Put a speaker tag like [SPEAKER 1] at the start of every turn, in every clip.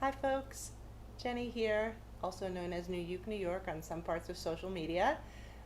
[SPEAKER 1] Hi folks, Jenny here, also known as New Uke New York on some parts of social media.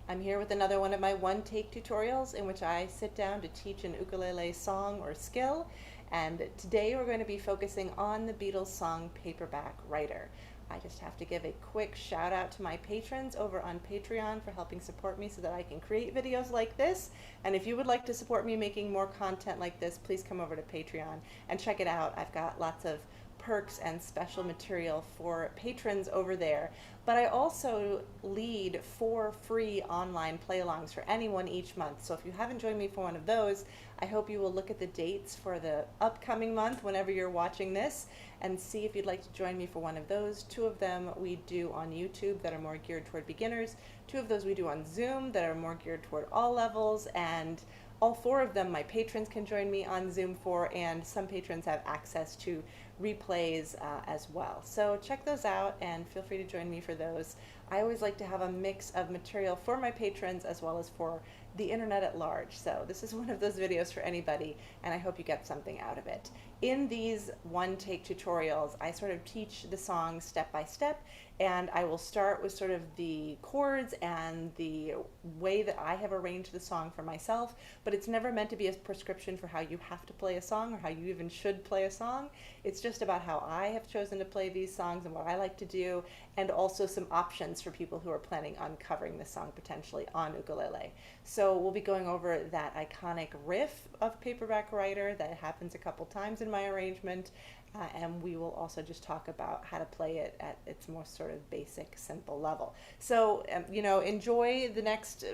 [SPEAKER 1] I'm here with another one of my one-take tutorials in which I sit down to teach an ukulele song or skill, and today we're going to be focusing on the Beatles song Paperback Writer. I just have to give a quick shout out to my patrons over on Patreon for helping support me so that I can create videos like this. And if you would like to support me making more content like this, please come over to Patreon and check it out. I've got lots of perks and special material for patrons over there. But I also lead 4 free online play-alongs for anyone each month. So if you haven't joined me for one of those, I hope you will look at the dates for the upcoming month whenever you're watching this and see if you'd like to join me for one of those. 2 of them we do on YouTube that are more geared toward beginners. 2 of those we do on Zoom that are more geared toward all levels, and all 4 of them my patrons can join me on Zoom for, and some patrons have access to replays as well. So check those out and feel free to join me for those. I always like to have a mix of material for my patrons as well as for the internet at large. So this is one of those videos for anybody, and I hope you get something out of it. In these one-take tutorials, I sort of teach the song step by step, and I will start with sort of the chords and the way that I have arranged the song for myself, but it's never meant to be a prescription for how you have to play a song or how you even should play a song. It's just about how I have chosen to play these songs and what I like to do, and also some options for people who are planning on covering this song potentially on ukulele. So we'll be going over that iconic riff of Paperback Writer that happens a couple times in my arrangement, and we will also just talk about how to play it at its more sort of basic, simple level. So, enjoy the next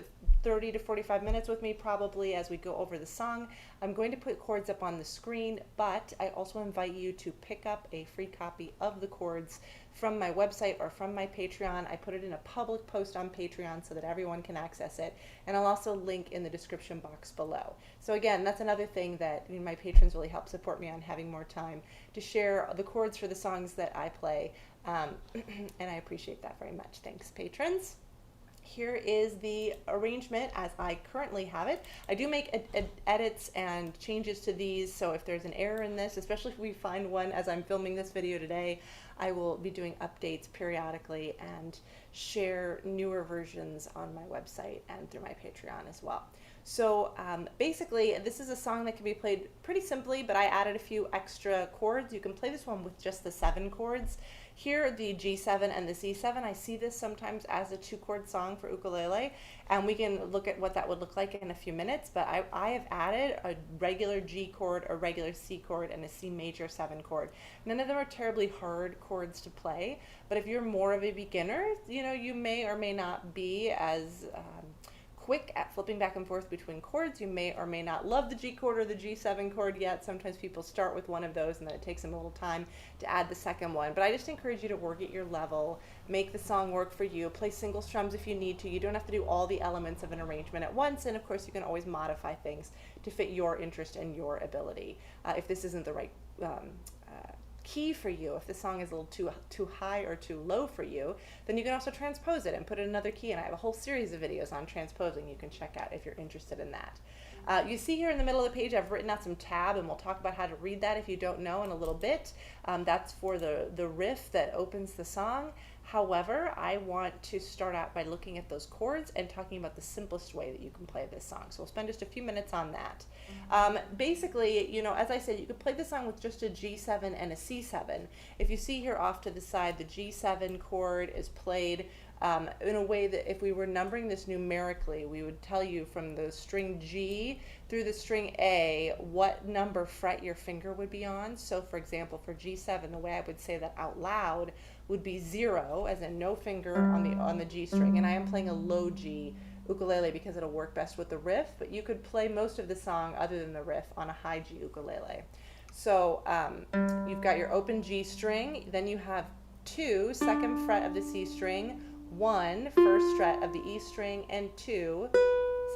[SPEAKER 1] 30 to 45 minutes with me probably as we go over the song. I'm going to put chords up on the screen, but I also invite you to pick up a free copy of the chords from my website or from my Patreon. I put it in a public post on Patreon so that everyone can access it, and I'll also link in the description box below. So again, that's another thing that my patrons really help support me on, having more time to share the chords for the songs that I play, and I appreciate that very much. Thanks, patrons. Here is the arrangement as I currently have it. I do make edits and changes to these, so if there's an error in this, especially if we find one as I'm filming this video today, I will be doing updates periodically and share newer versions on my website and through my Patreon as well. So basically, this is a song that can be played pretty simply, but I added a few extra chords. You can play this one with just the 7 chords. Here, the G7 and the C7, I see this sometimes as a 2-chord song for ukulele, and we can look at what that would look like in a few minutes, but I have added a regular G chord, a regular C chord, and a C major 7 chord. None of them are terribly hard chords to play, but if you're more of a beginner, you may or may not be as quick at flipping back and forth between chords. You may or may not love the G chord or the G7 chord yet. Sometimes people start with one of those and then it takes them a little time to add the second one. But I just encourage you to work at your level, make the song work for you, play single strums if you need to. You don't have to do all the elements of an arrangement at once, and of course you can always modify things to fit your interest and your ability. If this isn't the right key for you, if the song is a little too high or too low for you, then you can also transpose it and put in another key, and I have a whole series of videos on transposing you can check out if you're interested in that. You see here in the middle of the page I've written out some tab, and we'll talk about how to read that if you don't know in a little bit. That's for the riff that opens the song. However, I want to start out by looking at those chords and talking about the simplest way that you can play this song. So we'll spend just a few minutes on that. Basically, as I said, you could play this song with just a G7 and a C7. If you see here off to the side, the G7 chord is played in a way that if we were numbering this numerically, we would tell you from the string G through the string A what number fret your finger would be on. So for example, for G7, the way I would say that out loud would be 0, as in no finger on the G string, and I am playing a low G ukulele because it'll work best with the riff, but you could play most of the song other than the riff on a high G ukulele. So you've got your open G string, then you have 2, 2nd fret of the C string, 1, 1st fret of the E string, and 2,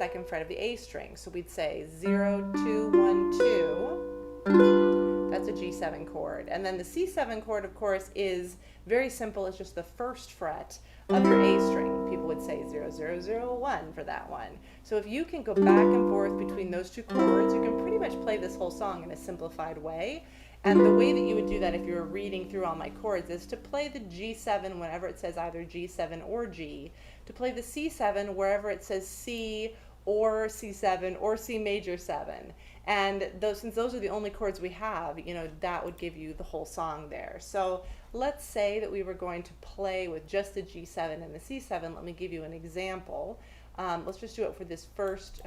[SPEAKER 1] 2nd fret of the A string. So we'd say 0, 2, 1, 2. That's a G7 chord. And then the C7 chord, of course, is very simple. It's just the 1st fret of your A string. People would say 0, 0, 0, 1 for that one. So if you can go back and forth between those 2 chords, you can pretty much play this whole song in a simplified way. And the way that you would do that if you were reading through all my chords, is to play the G7 whenever it says either G7 or G, to play the C7 wherever it says C or C7 or C major 7. And since those are the only chords we have, that would give you the whole song there. So let's say that we were going to play with just the G7 and the C7. Let me give you an example. Let's just do it for this first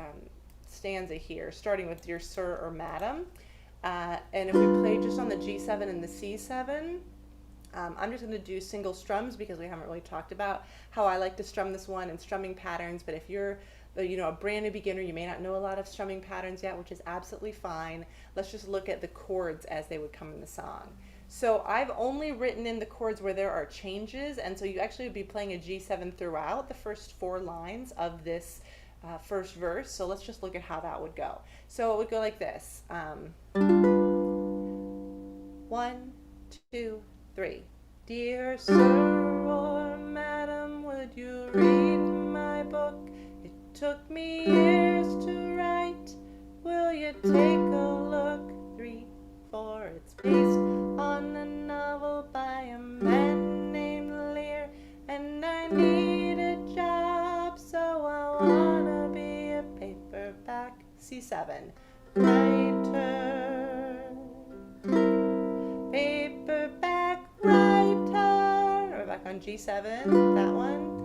[SPEAKER 1] stanza here, starting with Dear Sir or Madam. And if we play just on the G7 and the C7, I'm just going to do single strums because we haven't really talked about how I like to strum this one and strumming patterns. But if you're a brand new beginner, you may not know a lot of strumming patterns yet, which is absolutely fine. Let's just look at the chords as they would come in the song. So I've only written in the chords where there are changes, and so you actually would be playing a G7 throughout the first 4 lines of this first verse. So let's just look at how that would go. So it would go like this. 1, 2, 3. Dear sir or madam, would you read my book? It took me years to write. Will you take a look? 3, 4. It's based on a novel by a man named Lear, and I need a job, so I wanna be a paperback C7 writer. Paperback writer. We're back on G7, that one.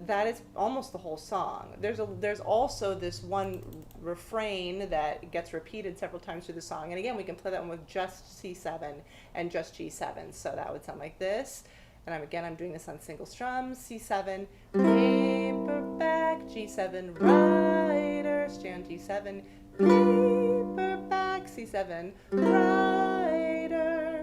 [SPEAKER 1] That is almost the whole song. There's also this one refrain that gets repeated several times through the song. And again, we can play that one with just C7 and just G7. So that would sound like this. And I'm doing this on single strums. C7, paperback, G7, writer, stay on G7, paperback, C7, writer.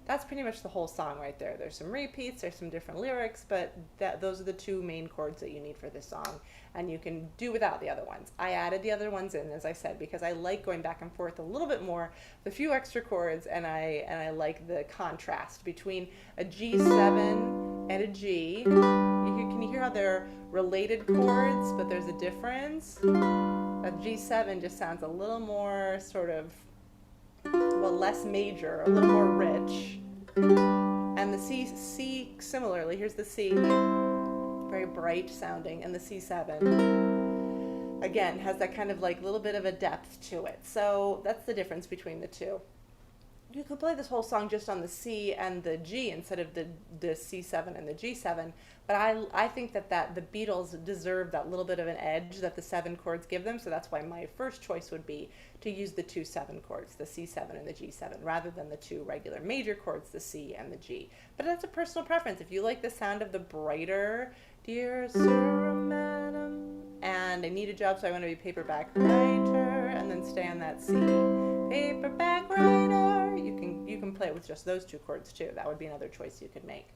[SPEAKER 1] That's pretty much the whole song right there. There's some repeats, there's some different lyrics, but those are the 2 main chords that you need for this song, and you can do without the other ones. I added the other ones in, as I said, because I like going back and forth a little bit more, with a few extra chords, and I like the contrast between a G7 and a G. Can you hear how they're related chords, but there's a difference? A G7 just sounds a little more sort of, less major, a little more rich. And the C similarly, here's the C, very bright sounding, and the C7, again, has that kind of like little bit of a depth to it. So that's the difference between the 2. You could play this whole song just on the C and the G instead of the C7 and the G7, but I think that the Beatles deserve that little bit of an edge that the 7 chords give them, so that's why my first choice would be to use the 2 7 chords, the C7 and the G7, rather than the 2 regular major chords, the C and the G. But that's a personal preference. If you like the sound of the brighter, Dear Sir or Madam, and I need a job, so I want to be paperback writer, and then stay on that C, paperback writer, you can play it with just those 2 chords too. That would be another choice you could make.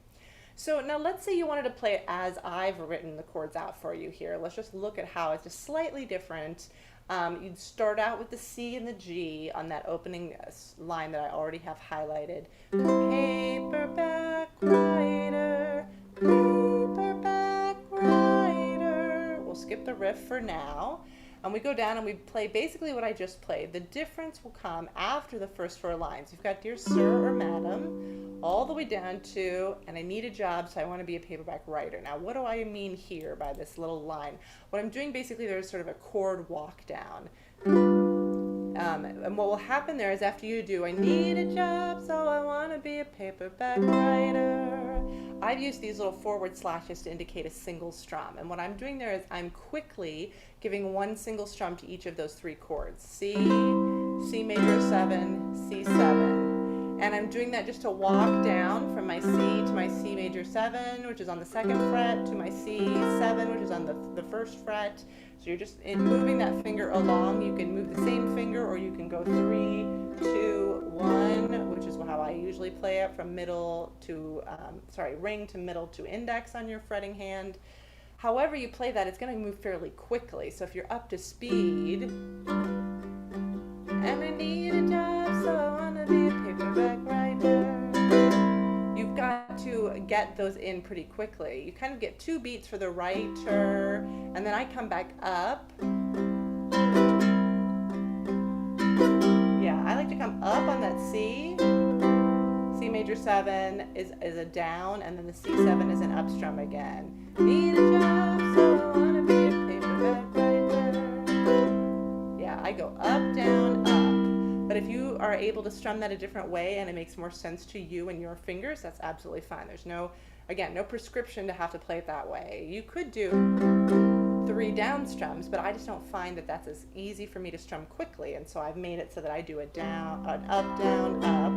[SPEAKER 1] So now let's say you wanted to play it as I've written the chords out for you here. Let's just look at how it's just slightly different. You'd start out with the C and the G on that opening line that I already have highlighted. Paperback writer, paperback writer. We'll skip the riff for now. And we go down and we play basically what I just played. The difference will come after the first 4 lines. You've got Dear Sir or Madam, all the way down to, and I need a job, so I want to be a paperback writer. Now, what do I mean here by this little line? What I'm doing basically, there's sort of a chord walk down. And what will happen there is after you do, I need a job, so I want to be a paperback writer. I've used these little forward slashes to indicate a single strum. And what I'm doing there is I'm quickly giving 1 single strum to each of those 3 chords. C, C major 7, C7. And I'm doing that just to walk down from my C to my C major 7, which is on the 2nd fret, to my C7, which is on the 1st fret. So you're just moving that finger along. You can move the same finger, or you can go 3, 2, 1, which is how I usually play it, from middle to, ring to middle to index on your fretting hand. However you play that, it's going to move fairly quickly. So if you're up to speed, and I need a job, so I want to be a paperback writer, you've got to get those in pretty quickly. You kind of get 2 beats for the writer, and then I come back up. Yeah, I like to come up on that C, major 7 is a down, and then the C7 is an up strum again. Need a job, so I wanna be a paperback writer. Yeah, I go up, down, up. But if you are able to strum that a different way and it makes more sense to you and your fingers, that's absolutely fine. There's no, again, no prescription to have to play it that way. You could do 3 down strums, but I just don't find that that's as easy for me to strum quickly, and so I've made it so that I do a down, an up, down, up,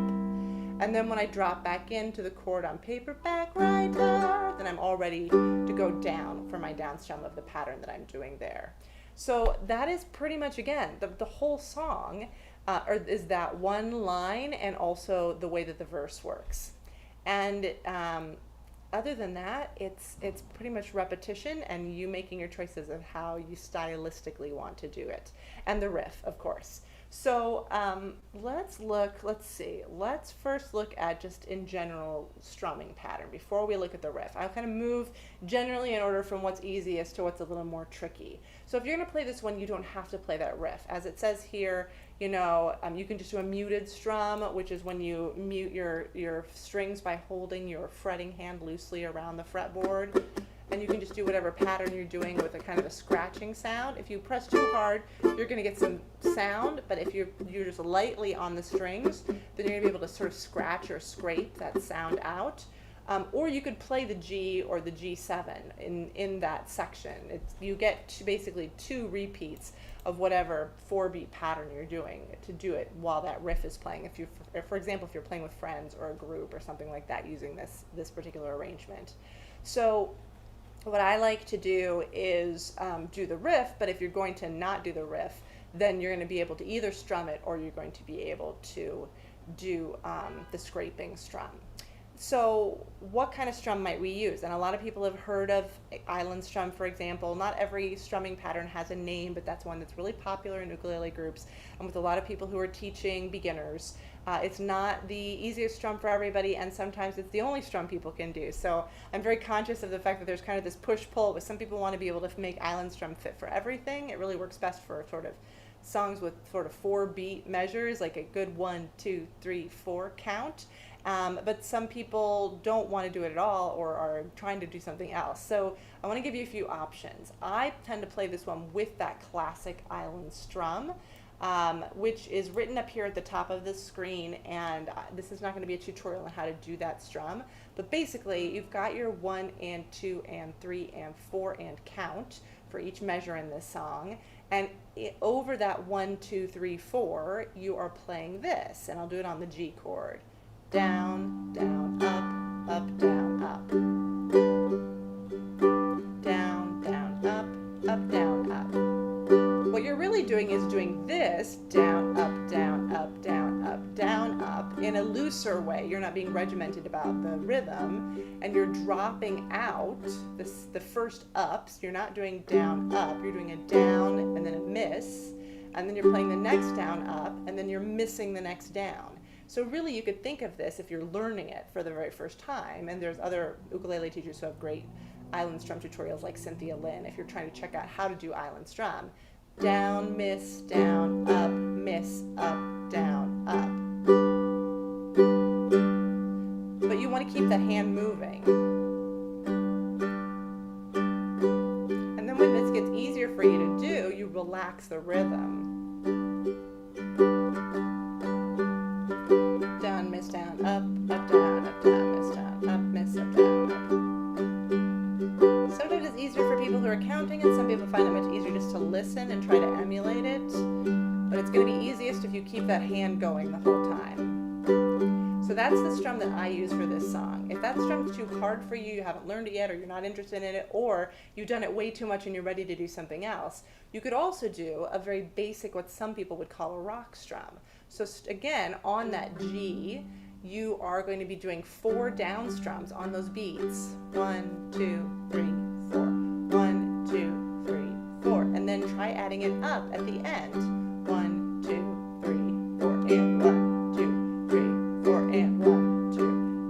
[SPEAKER 1] and then when I drop back into the chord on Paperback writer, then I'm all ready to go down for my down strum of the pattern that I'm doing there. So that is pretty much, again, the whole song is that one line, and also the way that the verse works. And other than that, it's pretty much repetition and you making your choices of how you stylistically want to do it. And the riff, of course. So let's first look at just in general strumming pattern before we look at the riff. I'll kind of move generally in order from what's easiest to what's a little more tricky. So if you're going to play this one, you don't have to play that riff. As it says here, you know, you can just do a muted strum, which is when you mute your strings by holding your fretting hand loosely around the fretboard. And you can just do whatever pattern you're doing with a kind of a scratching sound. If you press too hard, you're going to get some sound, but if you're just lightly on the strings, then you're going to be able to sort of scratch or scrape that sound out. Or you could play the G or the G7 in that section. You get basically 2 repeats of whatever 4-beat pattern you're doing to do it while that riff is playing. If you, for example, if you're playing with friends or a group or something like that using this particular arrangement. So what I like to do is do the riff, but if you're going to not do the riff, then you're going to be able to either strum it or you're going to be able to do the scraping strum. So what kind of strum might we use? And a lot of people have heard of island strum, for example. Not every strumming pattern has a name, but that's one that's really popular in ukulele groups and with a lot of people who are teaching beginners. It's not the easiest strum for everybody, and sometimes it's the only strum people can do. So I'm very conscious of the fact that there's kind of this push-pull, but some people want to be able to make island strum fit for everything. It really works best for sort of songs with sort of 4-beat measures, like a good 1, 2, 3, 4 count. But some people don't want to do it at all or are trying to do something else. So I want to give you a few options. I tend to play this one with that classic island strum, which is written up here at the top of the screen, and this is not going to be a tutorial on how to do that strum, but basically you've got your 1 and 2 and 3 and 4 and count for each measure in this song, and over that 1, 2, 3, 4 you are playing this, and I'll do it on the G chord. Down, down, up, up, down, up. Down, down, up, down, up. What you're really doing is doing this down, up, down, up, down, up, down, up in a looser way. You're not being regimented about the rhythm, and you're dropping out the first ups. You're not doing down, up. You're doing a down and then a miss, and then you're playing the next down, up, and then you're missing the next down. So really you could think of this if you're learning it for the very first time, and there's other ukulele teachers who have great island strum tutorials like Cynthia Lynn if you're trying to check out how to do island strum. Down, miss, down, up, miss, up, down, up. But you want to keep that hand moving. And then when this gets easier for you to do, you relax the rhythm. Down, miss, down, up, down, miss, down, up, miss, up, down, up. Sometimes it's easier for people who are counting, and some people find it much easier just to listen and try to emulate it. But it's going to be easiest if you keep that hand going the whole time. So that's the strum that I use for this song. If that strum's too hard for you, you haven't learned it yet, or you're not interested in it, or you've done it way too much and you're ready to do something else, you could also do a very basic, what some people would call a rock strum. So again, on that G, you are going to be doing 4 down strums on those beats. 1, 2, 3, 4. 1, 2, 3, 4. And then try adding it up at the end. 1, 2, 3, 4, and 1, 2, 3, 4, and 1, 2,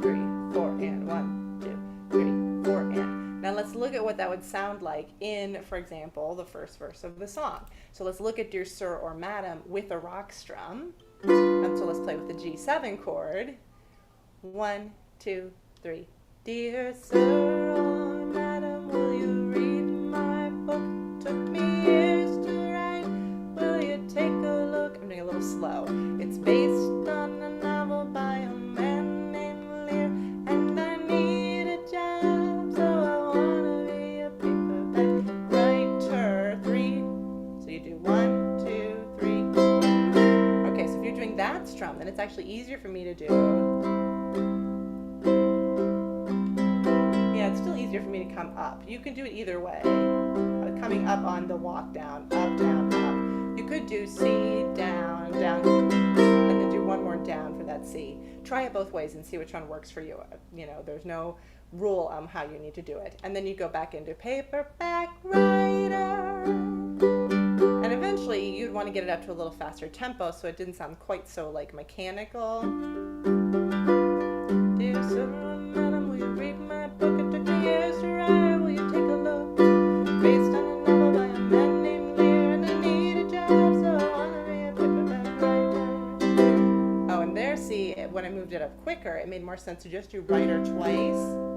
[SPEAKER 1] 3, 4, and 1, 2, 3, 4, and. Now let's look at what that would sound like in, for example, the first verse of the song. So let's look at Dear Sir or Madam with a rock strum. And so let's play with the G7 chord. 1, 2, 3. Dear sir or madam, will you read my book? Took me years to write. Will you take a look? I'm doing a little slow. It's based on a novel by a man named Lear, and I need a job, so I wanna be a paperback writer. 3. So you do 1, 2, 3. Okay, so if you're doing that strum, then it's actually easier for me to do. It's still easier for me to come up. You can do it either way. Coming up on the walk down, up, down, up. You could do C, down, down, and then do one more down for that C. Try it both ways and see which one works for you. You know, there's no rule on how you need to do it. And then you go back into paperback writer. And eventually you'd want to get it up to a little faster tempo so it didn't sound quite so like mechanical. Dear sir, madam, will you read my book? It took me years to write. Will you take a look? Based on a novel by a man named Lear, and I need a job, so I wanna be a paperback writer. Oh, and there, see, when I moved it up quicker, it made more sense to just do writer twice,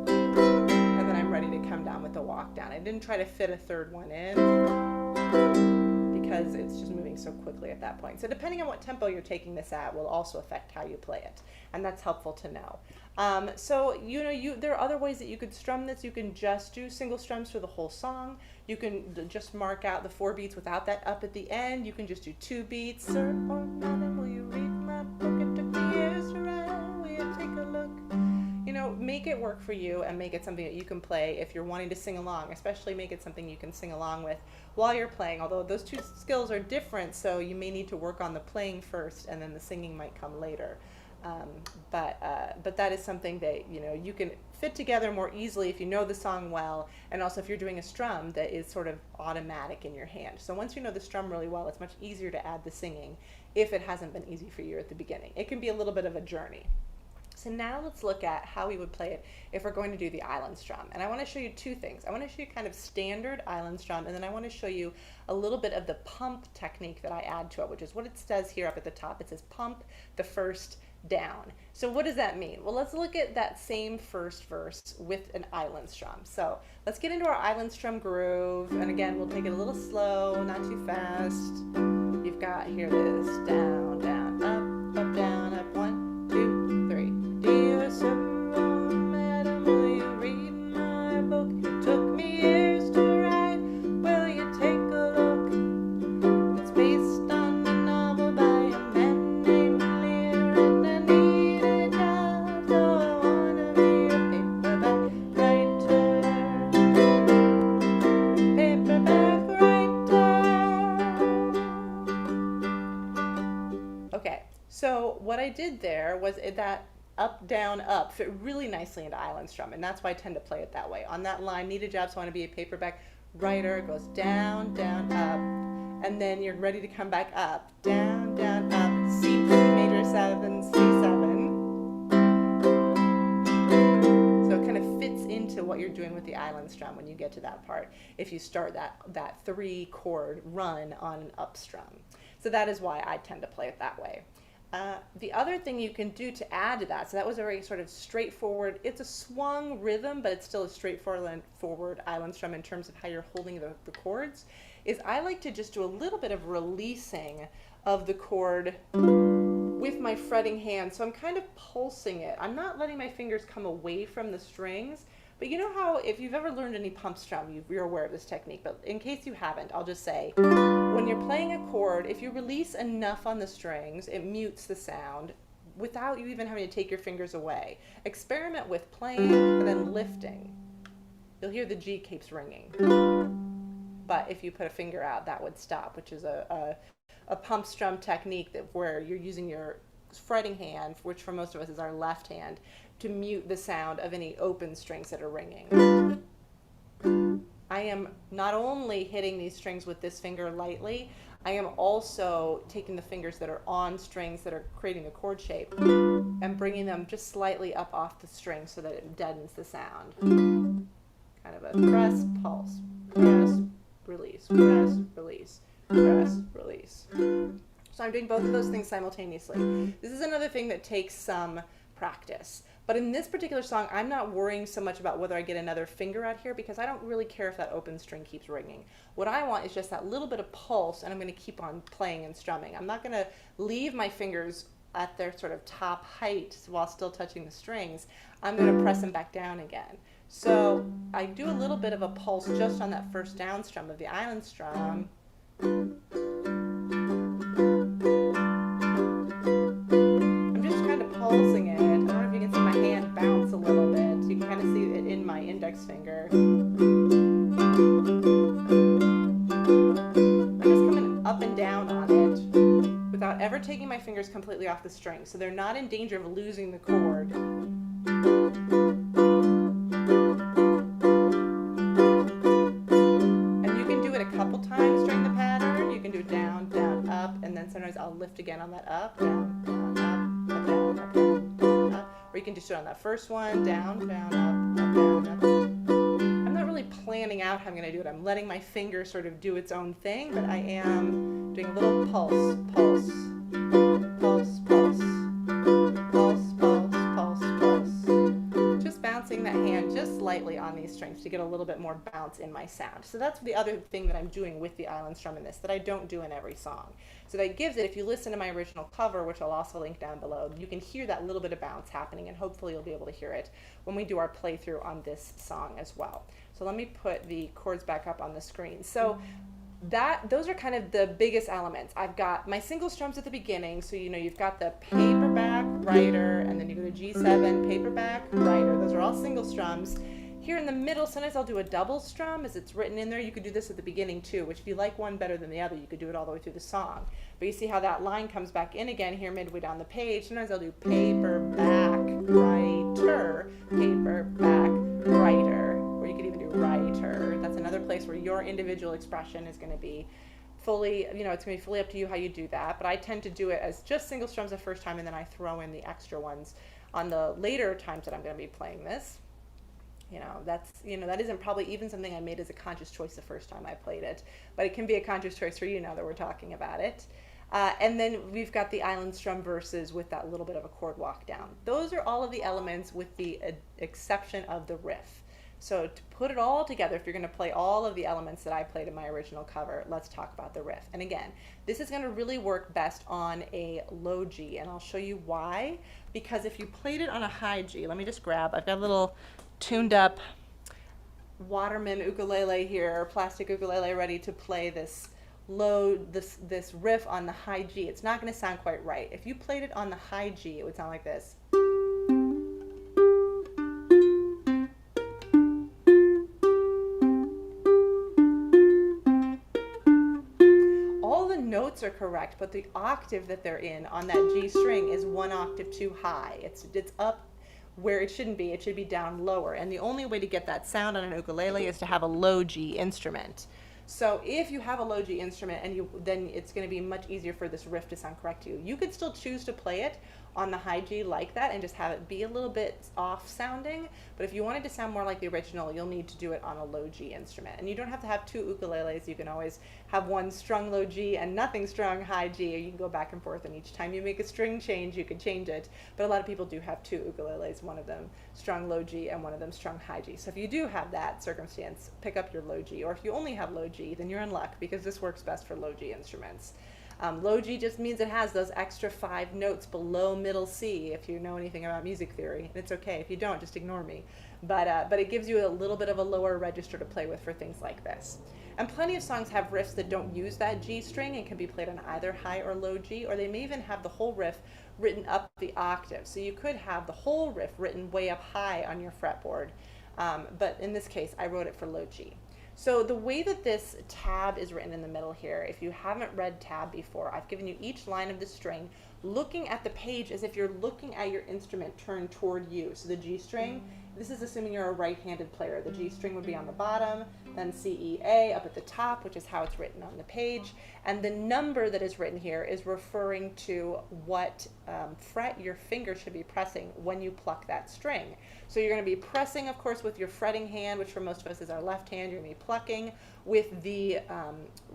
[SPEAKER 1] and then I'm ready to come down with the walk down. I didn't try to fit a third one in, because it's just moving so quickly at that point. So depending on what tempo you're taking this at will also affect how you play it, and that's helpful to know. So there are other ways that you could strum this. You can just do single strums for the whole song. You can just mark out the 4 beats without that up at the end. You can just do 2 beats. Sir or madam, will you read my book? It took me years to write. Will you take a look? You know, make it work for you and make it something that you can play if you're wanting to sing along. Especially make it something you can sing along with while you're playing. Although those two skills are different, so you may need to work on the playing first, and then the singing might come later. But that is something that you can fit together more easily if you know the song well, and also if you're doing a strum that is sort of automatic in your hand. So once you know the strum really well, it's much easier to add the singing if it hasn't been easy for you at the beginning. It can be a little bit of a journey. So now let's look at how we would play it if we're going to do the island strum. And I want to show you 2 things. I want to show you kind of standard island strum, and then I want to show you a little bit of the pump technique that I add to it, which is what it says here up at the top. It says pump the first down. So what does that mean? Well, let's look at that same first verse with an island strum. So let's get into our island strum groove, and again, we'll take it a little slow, not too fast. You've got, here it is, down, down, up, down, up, 1, 2, 3. Dear sir or madam, will you read my book? It took me years to write. Will you take a look? It's based on a novel by a man named Lear, and I need a job, so I wanna be a paperback writer. Paperback writer. Okay, so what I did there was that up, down, up fit really nicely into island strum, and that's why I tend to play it that way. On that line, need a job, so I want to be a paperback writer. It goes down, down, up, and then you're ready to come back up. Down, down, up, C major 7, C7. So it kind of fits into what you're doing with the island strum when you get to that part, if you start that 3 chord run on an up strum. So that is why I tend to play it that way. The other thing you can do to add to that, so that was a very sort of straightforward, it's a swung rhythm, but it's still a straightforward island strum in terms of how you're holding the chords, is I like to just do a little bit of releasing of the chord with my fretting hand. So I'm kind of pulsing it. I'm not letting my fingers come away from the strings, but you know how if you've ever learned any pump strum, you're aware of this technique, but in case you haven't, I'll just say, when you're playing a chord, if you release enough on the strings, it mutes the sound without you even having to take your fingers away. Experiment with playing and then lifting. You'll hear the G keeps ringing. But if you put a finger out, that would stop, which is a pump strum technique where you're using your fretting hand, which for most of us is our left hand, to mute the sound of any open strings that are ringing. I am not only hitting these strings with this finger lightly, I am also taking the fingers that are on strings that are creating the chord shape and bringing them just slightly up off the string so that it deadens the sound. Kind of a press, pulse, press, release, press, release, press, release. So I'm doing both of those things simultaneously. This is another thing that takes some practice. But in this particular song, I'm not worrying so much about whether I get another finger out here because I don't really care if that open string keeps ringing. What I want is just that little bit of pulse, and I'm going to keep on playing and strumming. I'm not going to leave my fingers at their sort of top height while still touching the strings. I'm going to press them back down again. So I do a little bit of a pulse just on that first down strum of the island strum. I'm just kind of pulsing it. I don't know if you can see my hand bounce a little bit. You can kind of see it in my index finger. I'm just coming up and down on it without ever taking my fingers completely off the string. So they're not in danger of losing the chord. Sometimes I'll lift again on that up, down, down, up, down, up, down, down, up. Or you can just do it on that first one, down, down, up, down, up. I'm not really planning out how I'm going to do it. I'm letting my finger sort of do its own thing, but I am doing a little pulse, pulse, pulse, pulse, pulse, pulse, pulse, pulse. Just bouncing that hand just slightly on these strings to get a little bit more bounce in my sound. So that's the other thing that I'm doing with the island strum in this that I don't do in every song. So that gives it, if you listen to my original cover, which I'll also link down below, you can hear that little bit of bounce happening, and hopefully you'll be able to hear it when we do our playthrough on this song as well. So let me put the chords back up on the screen. So those are kind of the biggest elements. I've got my single strums at the beginning, so you know you've got the paperback, writer, and then you go to G7, paperback, writer. Those are all single strums. Here in the middle, sometimes I'll do a double strum as it's written in there. You could do this at the beginning too, which if you like one better than the other, you could do it all the way through the song. But you see how that line comes back in again here midway down the page. Sometimes I'll do paperback, writer, paperback, writer, or you could even do writer. That's another place where your individual expression is going to be fully, you know, it's going to be fully up to you how you do that. But I tend to do it as just single strums the first time, and then I throw in the extra ones on the later times that I'm going to be playing this. That isn't probably even something I made as a conscious choice the first time I played it, but it can be a conscious choice for you now that we're talking about it. And then we've got the island strum verses with that little bit of a chord walk down. Those are all of the elements with the exception of the riff. So to put it all together, if you're going to play all of the elements that I played in my original cover, let's talk about the riff. And again, this is going to really work best on a low G, and I'll show you why. Because if you played it on a high G, let me just grab, I've got a little tuned up Waterman ukulele here, plastic ukulele, ready to play this riff on the high G. It's not going to sound quite right. If you played it on the high G, it would sound like this. All the notes are correct, but the octave that they're in on that G string is one octave too high. It's up where it shouldn't be. It should be down lower, and the only way to get that sound on an ukulele is to have a low G instrument. So if you have a low G instrument, then it's going to be much easier for this riff to sound correct to you. You could still choose to play it on the high G like that and just have it be a little bit off sounding, but if you want it to sound more like the original, you'll need to do it on a low G instrument. And you don't have to have two ukuleles. You can always have one strung low G and nothing strung high G, or you can go back and forth, and each time you make a string change, you can change it. But a lot of people do have two ukuleles, one of them strung low G and one of them strung high G. So if you do have that circumstance, pick up your low G, or if you only have low G, then you're in luck, because this works best for low G instruments. Low G just means it has those extra 5 notes below middle C, if you know anything about music theory. And it's okay if you don't, just ignore me. But it gives you a little bit of a lower register to play with for things like this. And plenty of songs have riffs that don't use that G string and can be played on either high or low G, or they may even have the whole riff written up the octave. So you could have the whole riff written way up high on your fretboard, but in this case I wrote it for low G. So the way that this tab is written in the middle here, if you haven't read tab before, I've given you each line of the string looking at the page as if you're looking at your instrument turned toward you. So the G string, this is assuming you're a right-handed player. The G string would be on the bottom, then C, E, A up at the top, which is how it's written on the page. And the number that is written here is referring to what fret your finger should be pressing when you pluck that string. So you're going to be pressing, of course, with your fretting hand, which for most of us is our left hand. You're going to be plucking with the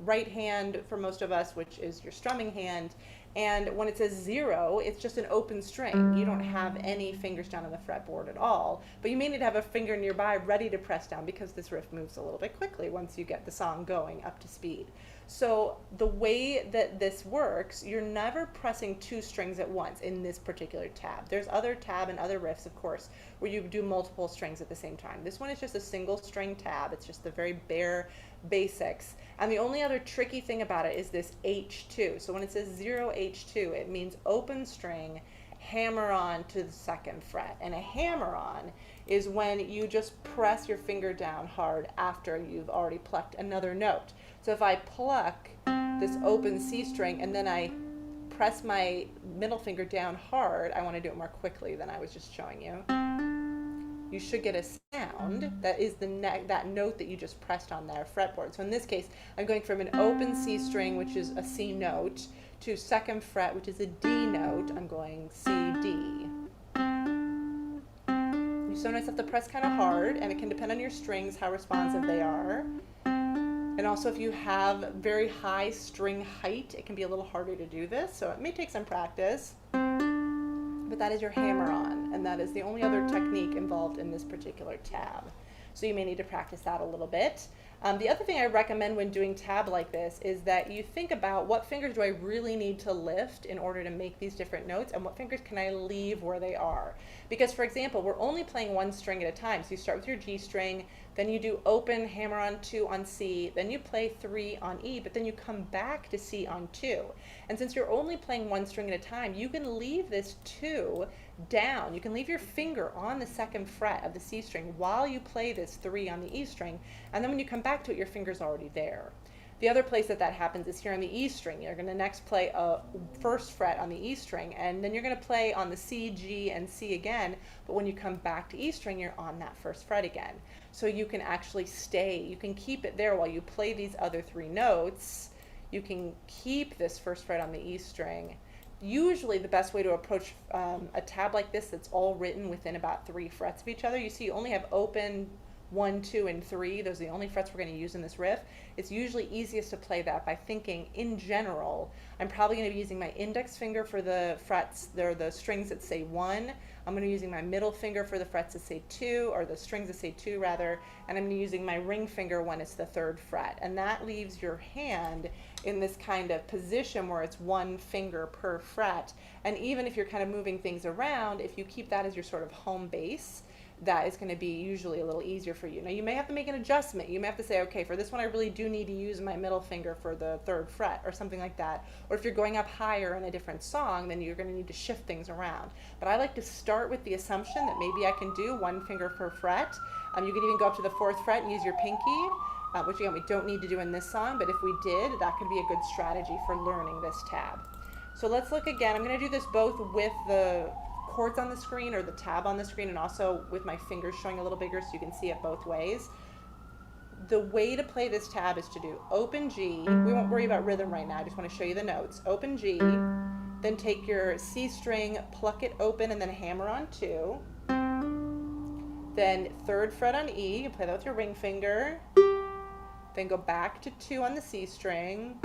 [SPEAKER 1] right hand for most of us, which is your strumming hand. And when it says 0, it's just an open string. You don't have any fingers down on the fretboard at all, but you may need to have a finger nearby ready to press down because this riff moves a little bit quickly once you get the song going up to speed. So the way that this works, you're never pressing 2 strings at once in this particular tab. There's other tab and other riffs, of course, where you do multiple strings at the same time. This one is just a single string tab. It's just the very bare basics. And the only other tricky thing about it is this H2. So when it says 0 H2, it means open string, hammer on to the 2nd fret. And a hammer on is when you just press your finger down hard after you've already plucked another note. So if I pluck this open C string and then I press my middle finger down hard, I want to do it more quickly than I was just showing you. You should get a sound that is that note that you just pressed on their fretboard. So in this case, I'm going from an open C string, which is a C note, to 2nd fret, which is a D note. I'm going C, D. You sometimes have to press kind of hard, and it can depend on your strings how responsive they are. And also if you have very high string height, it can be a little harder to do this, so it may take some practice. But that is your hammer on, and that is the only other technique involved in this particular tab. So you may need to practice that a little bit. The other thing I recommend when doing tab like this is that you think about what fingers do I really need to lift in order to make these different notes, and what fingers can I leave where they are. Because for example, we're only playing 1 string at a time. So you start with your G string, then you do open, hammer on 2 on C, then you play 3 on E, but then you come back to C on 2. And since you're only playing 1 string at a time, you can leave this 2 down. You can leave your finger on the 2nd fret of the C string while you play this 3 on the E string, and then when you come back to it, your finger's already there. The other place that happens is here on the E string. You're going to next play a 1st fret on the E string, and then you're going to play on the C, G, and C again, but when you come back to E string, you're on that 1st fret again. So you can actually you can keep it there while you play these other 3 notes. You can keep this 1st fret on the E string. Usually the best way to approach a tab like this that's all written within about 3 frets of each other, you see you only have open 1, 2, and 3. Those are the only frets we're going to use in this riff. It's usually easiest to play that by thinking, in general, I'm probably going to be using my index finger for the frets, the strings that say 1. I'm going to be using my middle finger for the frets that say 2, or the strings that say 2 rather, and I'm going to be using my ring finger when it's the 3rd fret. And that leaves your hand in this kind of position where it's 1 finger per fret. And even if you're kind of moving things around, if you keep that as your sort of home base, that is going to be usually a little easier for you. Now you may have to make an adjustment. You may have to say, okay, for this one I really do need to use my middle finger for the 3rd fret or something like that. Or if you're going up higher in a different song, then you're going to need to shift things around. But I like to start with the assumption that maybe I can do 1 finger per fret. You could even go up to the 4th fret and use your pinky, which again we don't need to do in this song, but if we did, that could be a good strategy for learning this tab. So let's look again. I'm going to do this both with the chords on the screen or the tab on the screen, and also with my fingers showing a little bigger so you can see it both ways. The way to play this tab is to do open G. We won't worry about rhythm right now. I just want to show you the notes. Open G, then take your C string, pluck it open, and then hammer on 2. Then 3rd fret on E, you play that with your ring finger. Then go back to 2 on the C string.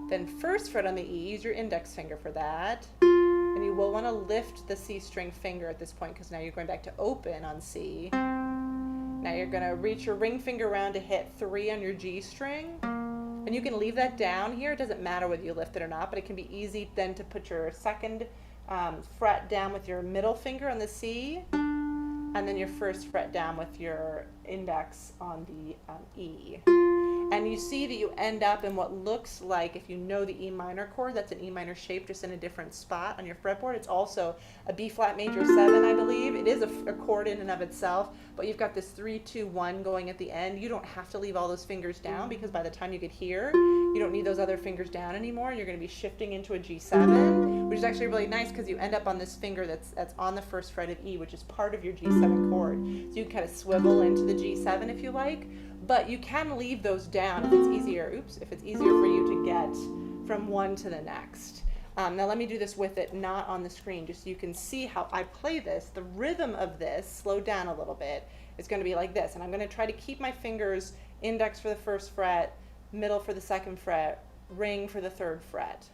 [SPEAKER 1] Then 1st fret on the E, use your index finger for that. And you will want to lift the C string finger at this point because now you're going back to open on C. Now you're going to reach your ring finger around to hit 3 on your G string. And you can leave that down here. It doesn't matter whether you lift it or not, but it can be easy then to put your 2nd fret down with your middle finger on the C, and then your 1st fret down with your index on the E. And you see that you end up in what looks like, if you know the E minor chord, that's an E minor shape just in a different spot on your fretboard. It's also a B flat major 7, I believe. It is a chord in and of itself, but you've got this 3, 2, 1 going at the end. You don't have to leave all those fingers down because by the time you get here, you don't need those other fingers down anymore. You're going to be shifting into a G7, which is actually really nice because you end up on this finger that's on the 1st fret of E, which is part of your G7 chord. So you can kind of swivel into the G7 if you like. But you can leave those down if it's easier, if it's easier for you to get from one to the next. Now let me do this with it not on the screen, just so you can see how I play this. The rhythm of this, slowed down a little bit, is going to be like this. And I'm going to try to keep my fingers index for the 1st fret, middle for the 2nd fret, ring for the 3rd fret.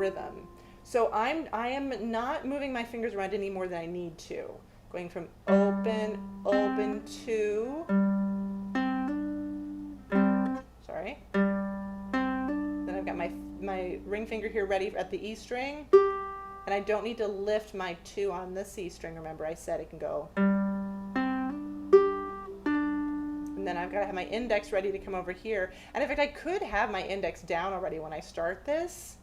[SPEAKER 1] rhythm. So I am not moving my fingers around any more than I need to. Going from open, open to, sorry. Then I've got my ring finger here ready at the E string. And I don't need to lift my 2 on the C string. Remember I said it can go. And then I've got to have my index ready to come over here. And in fact, I could have my index down already when I start this.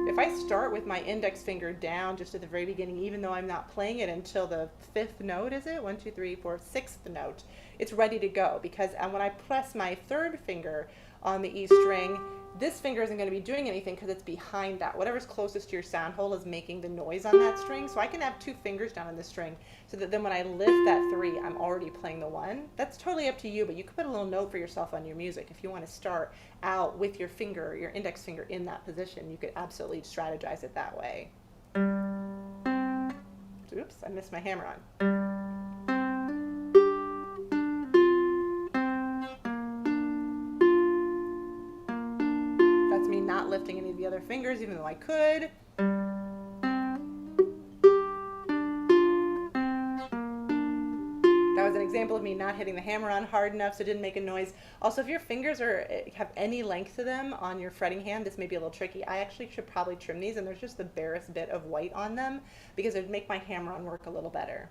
[SPEAKER 1] If I start with my index finger down just at the very beginning, even though I'm not playing it until the 5th note, is it? 1, 2, 3, 4, 6th note, it's ready to go. Because when I press my 3rd finger on the E string, this finger isn't going to be doing anything because it's behind that. Whatever's closest to your sound hole is making the noise on that string. So I can have 2 fingers down on this string so that then when I lift that 3, I'm already playing the 1. That's totally up to you, but you could put a little note for yourself on your music. If you want to start out with your finger, your index finger in that position, you could absolutely strategize it that way. Oops, I missed my hammer on. Not lifting any of the other fingers, even though I could. That was an example of me not hitting the hammer on hard enough so it didn't make a noise. Also, if your fingers have any length to them on your fretting hand, this may be a little tricky. I actually should probably trim these, and there's just the barest bit of white on them because it would make my hammer on work a little better.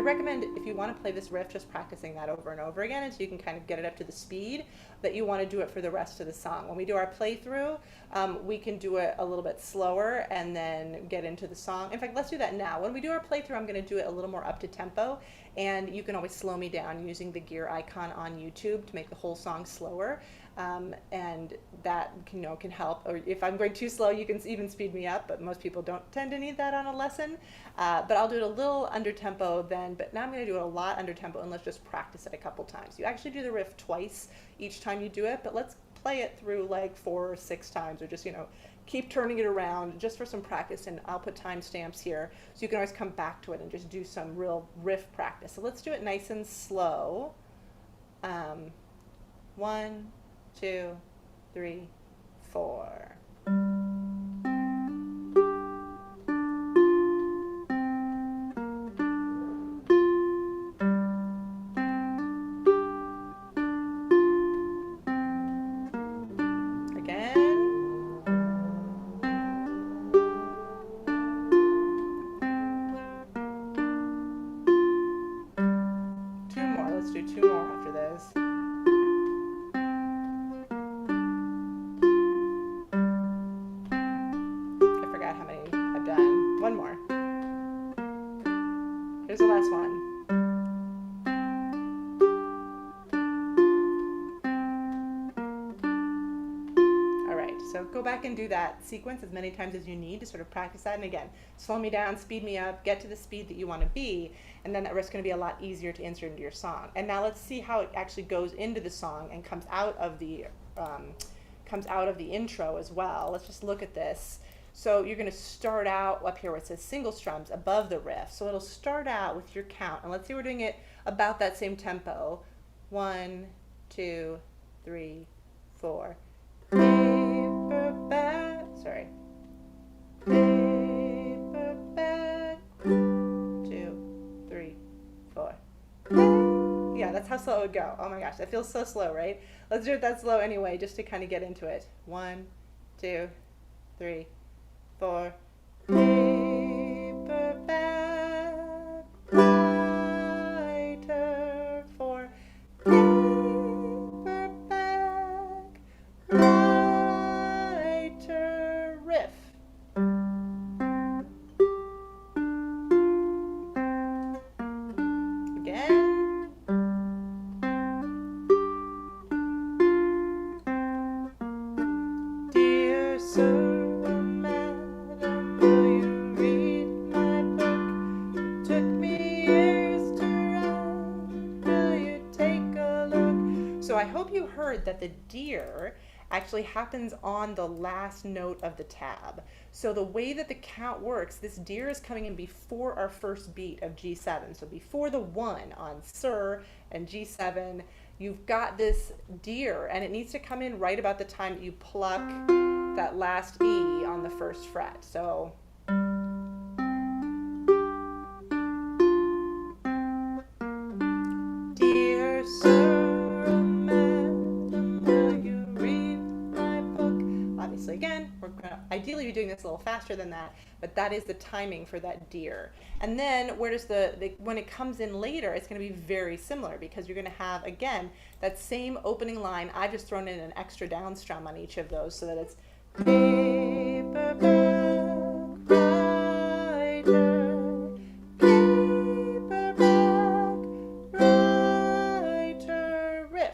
[SPEAKER 1] Recommend if you want to play this riff, just practicing that over and over again until you can kind of get it up to the speed that you want to do it for the rest of the song. When we do our playthrough, we can do it a little bit slower and then get into the song. In fact, let's do that now. When we do our playthrough, I'm going to do it a little more up to tempo, and you can always slow me down using the gear icon on YouTube to make the whole song slower. And that can help. Or if I'm going too slow, you can even speed me up, but most people don't tend to need that on a lesson. But I'll do it a little under tempo then, but now I'm going to do it a lot under tempo, and let's just practice it a couple times. You actually do the riff twice each time you do it, but let's play it through like 4 or 6 times, or just, keep turning it around just for some practice, and I'll put timestamps here so you can always come back to it and just do some real riff practice. So let's do it nice and slow. 1, 2, 3, 4. Here's the last one. All right, so go back and do that sequence as many times as you need to sort of practice that. And again, slow me down, speed me up, get to the speed that you want to be, and then that riff's going to be a lot easier to insert into your song. And now let's see how it actually goes into the song and comes out of the intro as well. Let's just look at this. So you're going to start out up here where it says single strums above the riff. So it'll start out with your count. And let's see, we're doing it about that same tempo. 1, 2, 3, 4. Paperback. Sorry. Paperback. 2, 3, 4. Yeah, that's how slow it would go. Oh my gosh, that feels so slow, right? Let's do it that slow anyway, just to kind of get into it. 1, 2, 3, 4. Paperback writer, for paperback writer riff. Again. Dear sir, I hope you heard that the dear actually happens on the last note of the tab. So the way that the count works, this dear is coming in before our first beat of G7. So before the 1 on Sir and G7, you've got this dear, and it needs to come in right about the time that you pluck that last E on the first fret. So dear sir, madam, will you read my book? Obviously, again, we're gonna ideally be doing this a little faster than that, but that is the timing for that dear. And then where does when it comes in later, it's going to be very similar, because you're going to have, again, that same opening line. I've just thrown in an extra down strum on each of those so that it's paperback writer, paperback writer, riff.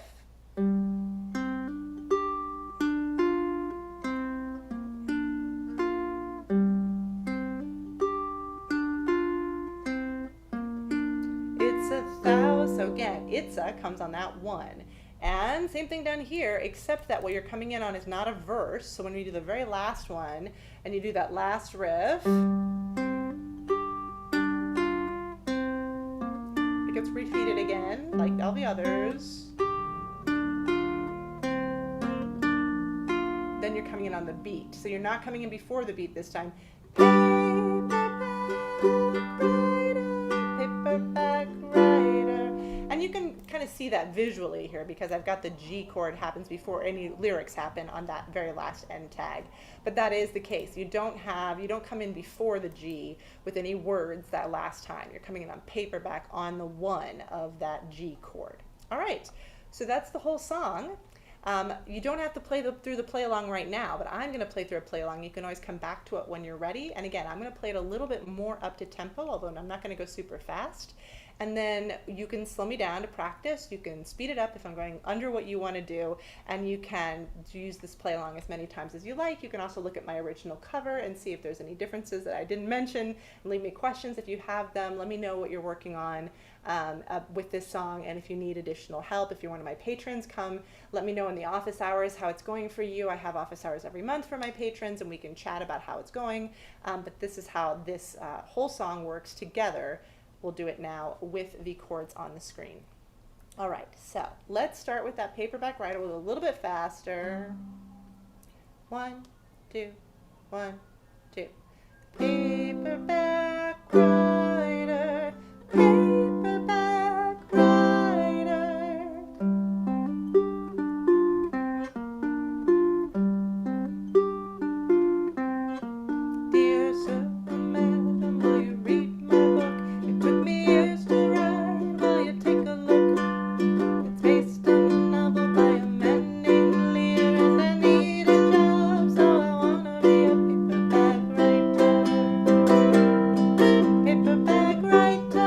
[SPEAKER 1] It's a thou, so again, it's a comes on that 1. And same thing down here, except that what you're coming in on is not a verse. So when we do the very last one, and you do that last riff, it gets repeated again, like all the others. Then you're coming in on the beat. So you're not coming in before the beat this time. Paperback writer. And you can kind of see that visually here, because I've got the G chord happens before any lyrics happen on that very last end tag. But that is the case. You don't come in before the G with any words that last time. You're coming in on paperback on the 1 of that G chord. All right, so that's the whole song. You don't have to play through the play along right now, but I'm going to play through a play along. You can always come back to it when you're ready. And again, I'm going to play it a little bit more up to tempo, although I'm not going to go super fast. And then you can slow me down to practice. You can speed it up if I'm going under what you want to do, and you can use this play along as many times as you like. You can also look at my original cover and see if there's any differences that I didn't mention, and leave me questions if you have them. Let me know what you're working on with this song, and if you need additional help. If you're one of my patrons, come let me know in the office hours how it's going for you. I have office hours every month for my patrons, and we can chat about how it's going. But this is how this whole song works together. We'll do it now with the chords on the screen. All right, so let's start with that paperback writer with a little bit faster. 1, 2, 1, 2. Paperback writer, paperback writer. Dear sir, madam, will you read my book? It took me years to write. Will you take a look? It's based on a novel by a man named Lear, and I need a job, so I wanna be a paperback writer. Paperback writer.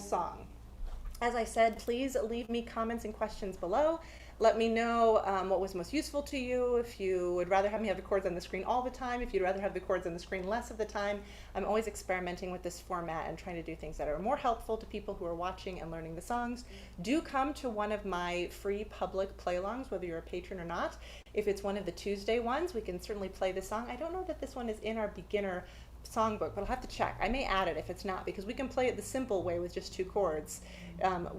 [SPEAKER 1] song. As I said, please leave me comments and questions below. Let me know what was most useful to you, if you would rather have me have the chords on the screen all the time, if you'd rather have the chords on the screen less of the time. I'm always experimenting with this format and trying to do things that are more helpful to people who are watching and learning the songs. Do come to one of my free public play-alongs, whether you're a patron or not. If it's one of the Tuesday ones, we can certainly play the song. I don't know that this one is in our beginner songbook, but I'll have to check. I may add it if it's not, because we can play it the simple way with just 2 chords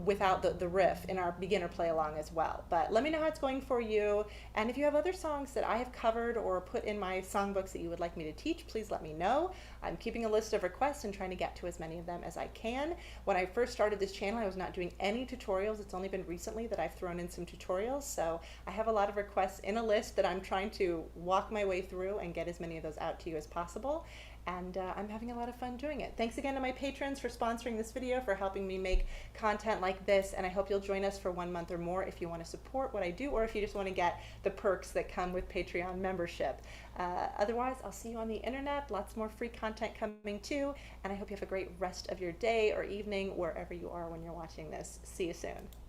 [SPEAKER 1] without the riff in our beginner play along as well. But let me know how it's going for you, and if you have other songs that I have covered or put in my songbooks that you would like me to teach, please let me know. I'm keeping a list of requests and trying to get to as many of them as I can. When I first started this channel, I was not doing any tutorials. It's only been recently that I've thrown in some tutorials, so I have a lot of requests in a list that I'm trying to walk my way through and get as many of those out to you as possible. And I'm having a lot of fun doing it. Thanks again to my patrons for sponsoring this video, for helping me make content like this, and I hope you'll join us for 1 month or more if you want to support what I do, or if you just want to get the perks that come with Patreon membership. Otherwise, I'll see you on the internet. Lots more free content coming too, and I hope you have a great rest of your day or evening, wherever you are when you're watching this. See you soon.